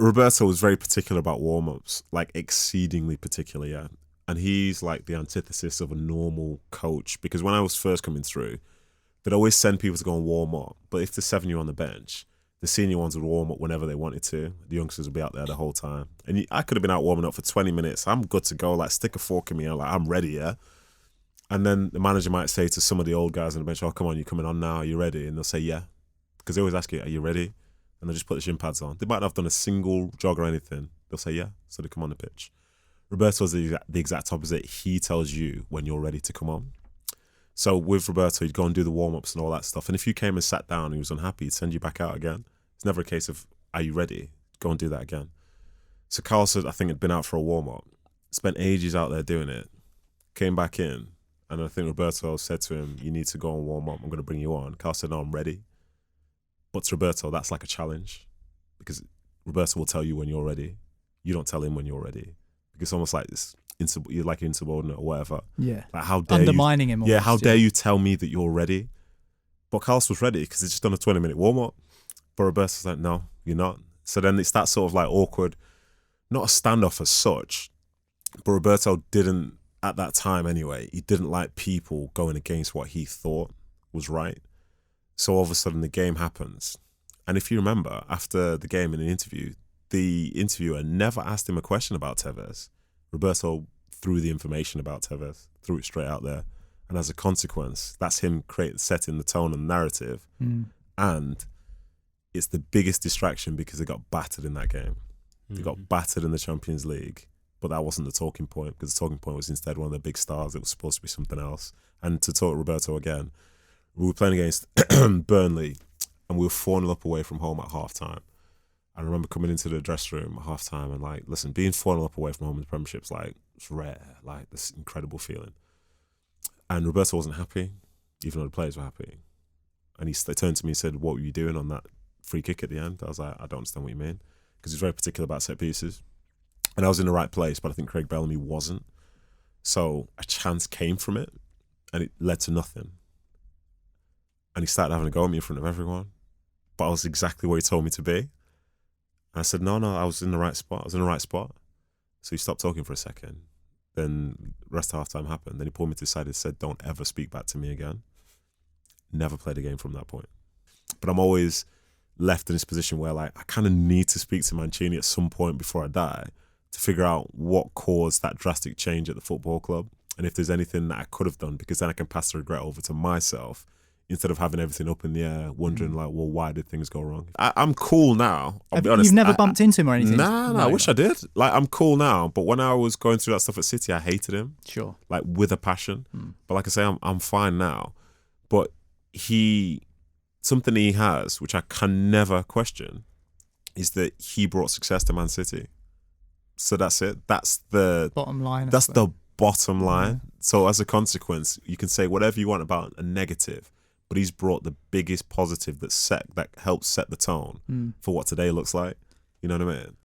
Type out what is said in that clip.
Roberto was very particular about warm-ups, like exceedingly particular, yeah. And he's like the antithesis of a normal coach, because when I was first coming through, they'd always send people to go and warm up. But if there's 7 of you on the bench, the senior ones would warm up whenever they wanted to. The youngsters would be out there the whole time. And I could have been out warming up for 20 minutes. I'm good to go. Like, stick a fork in me. I'm ready, yeah? And then the manager might say to some of the old guys on the bench, oh, come on, you coming on now? Are you ready? And they'll say, yeah. Because they always ask you, are you ready? And they'll just put the shin pads on. They might not have done a single jog or anything. They'll say, yeah. So they come on the pitch. Roberto's the exact opposite. He tells you when you're ready to come on. So with Roberto, you'd go and do the warm-ups and all that stuff. And if you came and sat down and he was unhappy, he'd send you back out again. It's never a case of, are you ready? Go and do that again. So Carlos, I think, had been out for a warm-up, spent ages out there doing it, came back in, and I think Roberto said to him, you need to go and warm up. I'm going to bring you on. Carlos said, no, I'm ready. But to Roberto, that's like a challenge, because Roberto will tell you when you're ready. You don't tell him when you're ready. Because it's almost like this, you're like insubordinate or whatever. Yeah. Like, how dare undermining him. Yeah, how dare you tell me that you're ready? But Carlos was ready because he'd just done a 20-minute warm-up. But Roberto's like, no, you're not. So then it's that sort of like awkward, not a standoff as such, but Roberto didn't, at that time anyway, he didn't like people going against what he thought was right. So all of a sudden the game happens. And if you remember, after the game in an interview, the interviewer never asked him a question about Tevez. Roberto threw the information about Tevez, threw it straight out there. And as a consequence, that's him setting the tone and narrative. And it's the biggest distraction because they got battered in that game. They got battered in the Champions League. But that wasn't the talking point, because the talking point was instead one of the big stars. It was supposed to be something else. And to talk Roberto again, we were playing against Burnley and we were 4-0 up away from home at half-time. I remember coming into the dressing room at half-time and like, listen, being 4-0 up away from home in the Premiership's like, it's rare, like this incredible feeling. And Roberto wasn't happy, even though the players were happy. And they turned to me and said, what were you doing on that free kick at the end? I was like, I don't understand what you mean. Because he's very particular about set pieces. And I was in the right place, but I think Craig Bellamy wasn't. So a chance came from it, and it led to nothing. And he started having a go at me in front of everyone. But I was exactly where he told me to be. And I said, no, I was in the right spot. So he stopped talking for a second. Then the rest of half-time happened. Then he pulled me to the side and said, don't ever speak back to me again. Never played a game from that point. But I'm always left in this position where like I kind of need to speak to Mancini at some point before I die to figure out what caused that drastic change at the football club, and if there's anything that I could have done, because then I can pass the regret over to myself instead of having everything up in the air, wondering like, well, why did things go wrong? I'm cool now. I'll be honest. You've never bumped into him or anything? No, I wish I did. Like, I'm cool now, but when I was going through that stuff at City, I hated him. Sure. Like with a passion. But like I say, I'm fine now. But something he has, which I can never question, is that he brought success to Man City. So that's it. That's the bottom line. That's the bottom line. So as a consequence, you can say whatever you want about a negative, but he's brought the biggest positive that helps set the tone for what today looks like. You know what I mean?